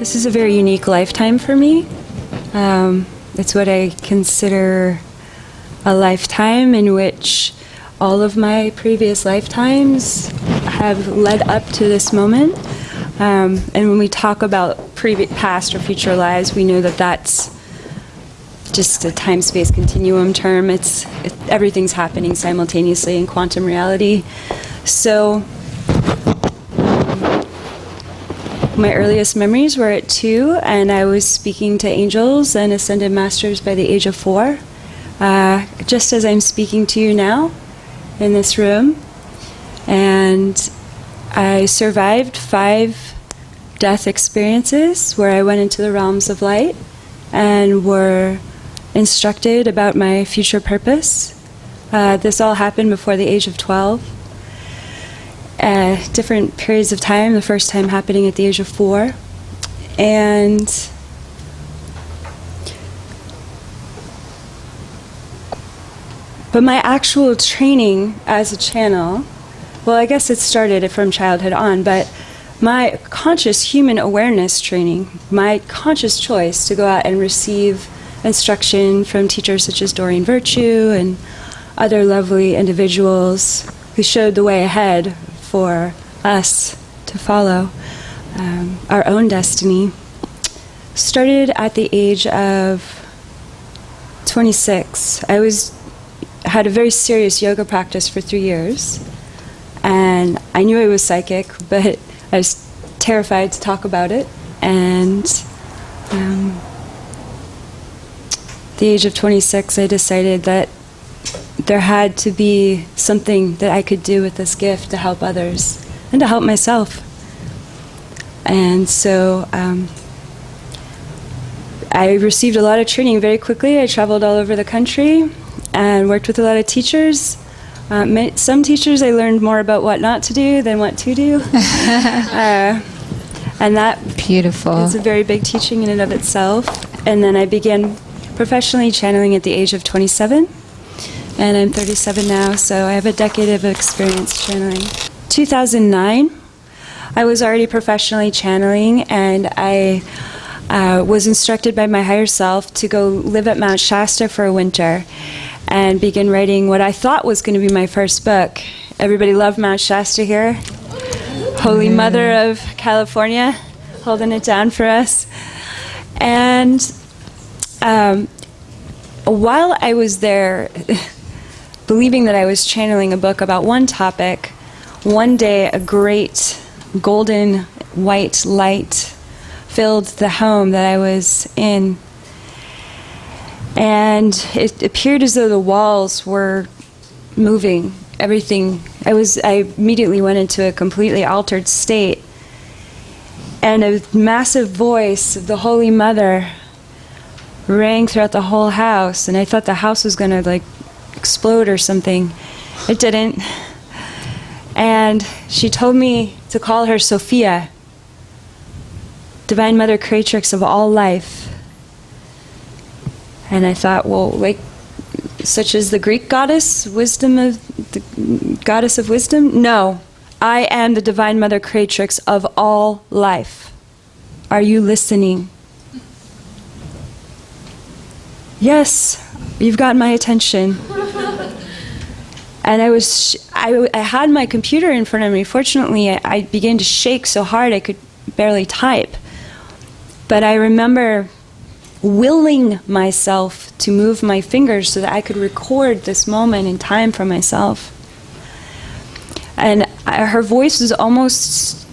This is a very unique lifetime for me. It's what I consider a lifetime in which all of my previous lifetimes have led up to this moment. And when we talk about past or future lives, we know that that's just a time-space continuum term. Everything's happening simultaneously in quantum reality. So my earliest memories were at 2, and I was speaking to angels and ascended masters by the age of 4, just as I'm speaking to you now in this room. And I survived 5 death experiences where I went into the realms of light and were instructed about my future purpose. This all happened before the age of 12. Different periods of time, the first time happening at the age of 4. But my actual training as a channel, well, I guess it started from childhood on, but my conscious human awareness training, my conscious choice to go out and receive instruction from teachers such as Doreen Virtue and other lovely individuals who showed the way ahead for us to follow our own destiny, started at the age of 26. I had a very serious yoga practice for 3 years, and I knew I was psychic, but I was terrified to talk about it. And at the age of 26, I decided that there had to be something that I could do with this gift to help others and to help myself. And so I received a lot of training very quickly. I traveled all over the country and worked with a lot of teachers. Some teachers I learned more about what not to do than what to do. And that beautiful. is a very big teaching in and of itself. And then I began professionally channeling at the age of 27. And I'm 37 now, so I have a decade of experience channeling. 2009, I was already professionally channeling, and I was instructed by my higher self to go live at Mount Shasta for a winter and begin writing what I thought was going to be my first book. Everybody love Mount Shasta here? Holy Mother of California, holding it down for us. And while I was there, believing that I was channeling a book about one topic, one day a great golden white light filled the home that I was in. And it appeared as though the walls were moving, everything. I immediately went into a completely altered state. And a massive voice of the Holy Mother rang throughout the whole house, and I thought the house was going to explode or something. It didn't. And she told me to call her Sophia, Divine Mother Creatrix of all life. And I thought, well, such as the Greek goddess, the goddess of wisdom? No, I am the Divine Mother Creatrix of all life. Are you listening? Yes, you've got my attention. And I had my computer in front of me. Fortunately, I began to shake so hard I could barely type. But I remember willing myself to move my fingers so that I could record this moment in time for myself. And her voice was almost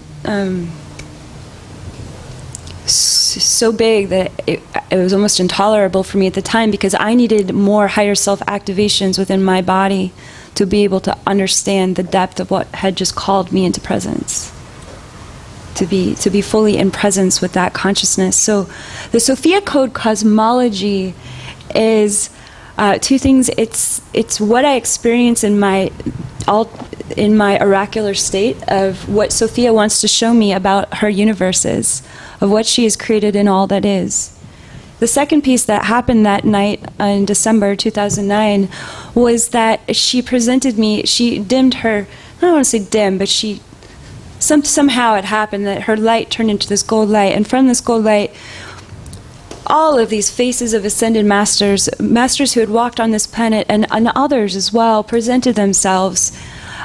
so big that it was almost intolerable for me at the time, because I needed more higher self activations within my body to be able to understand the depth of what had just called me into presence, to be fully in presence with that consciousness. So the Sophia Code cosmology is 2 things. It's what I experience in my oracular state of what Sophia wants to show me about her universes, of what she has created in all that is. The second piece that happened that night in December 2009 was that she presented me, she dimmed her, I don't want to say dim, but she somehow it happened that her light turned into this gold light, and from this gold light, all of these faces of ascended masters who had walked on this planet, and others as well, presented themselves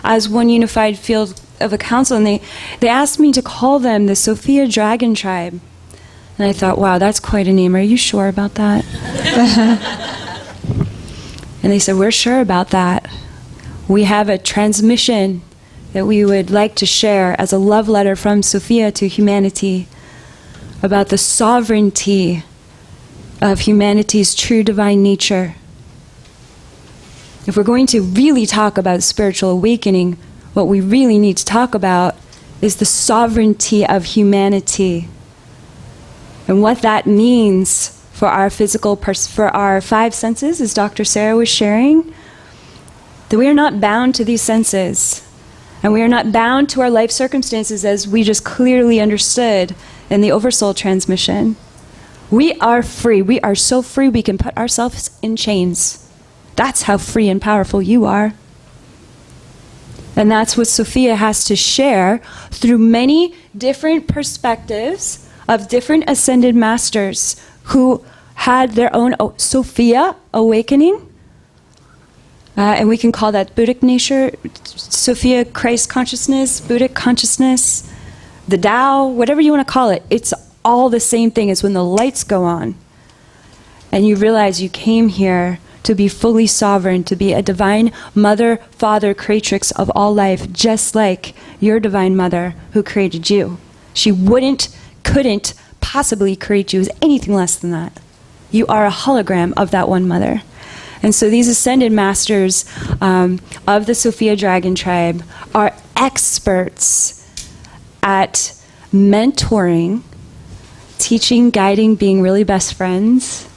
as one unified field of a council, and they asked me to call them the Sophia Dragon Tribe. And I thought, wow, that's quite a name. Are you sure about that? And they said, we're sure about that. We have a transmission that we would like to share as a love letter from Sophia to humanity about the sovereignty of humanity's true divine nature. If we're going to really talk about spiritual awakening, what we really need to talk about is the sovereignty of humanity. And what that means for our for our five senses, as Dr. Sarah was sharing, that we are not bound to these senses. And we are not bound to our life circumstances, as we just clearly understood in the Oversoul transmission. We are free. We are so free we can put ourselves in chains. That's how free and powerful you are. And that's what Sophia has to share through many different perspectives of different ascended masters who had their own Sophia awakening. And we can call that Buddhic nature, Sophia Christ consciousness, Buddhic consciousness, the Tao, whatever you want to call it. It's all the same thing as when the lights go on. And you realize you came here to be fully sovereign, to be a divine mother, father, creatrix of all life, just like your divine mother who created you. She couldn't possibly create you as anything less than that. You are a hologram of that one mother. And so these ascended masters of the Sophia Dragon Tribe are experts at mentoring, teaching, guiding, being really best friends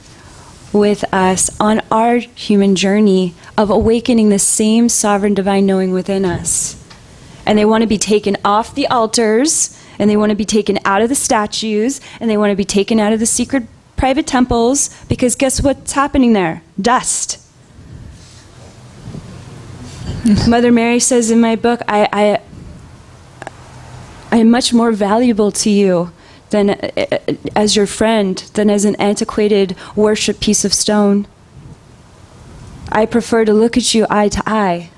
with us on our human journey of awakening the same sovereign divine knowing within us. And they want to be taken off the altars, and they want to be taken out of the statues, and they want to be taken out of the secret private temples, because guess what's happening there? Dust. Mother Mary says in my book, I am much more valuable to you than as your friend, than as an antiquated worship piece of stone. I prefer to look at you eye to eye.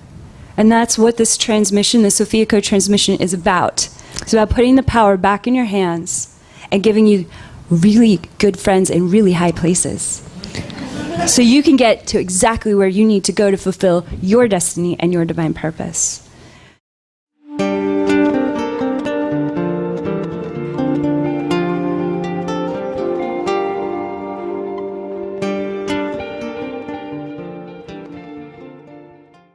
And that's what this transmission, the Sophia Code transmission, is about. It's about putting the power back in your hands and giving you really good friends in really high places. So you can get to exactly where you need to go to fulfill your destiny and your divine purpose.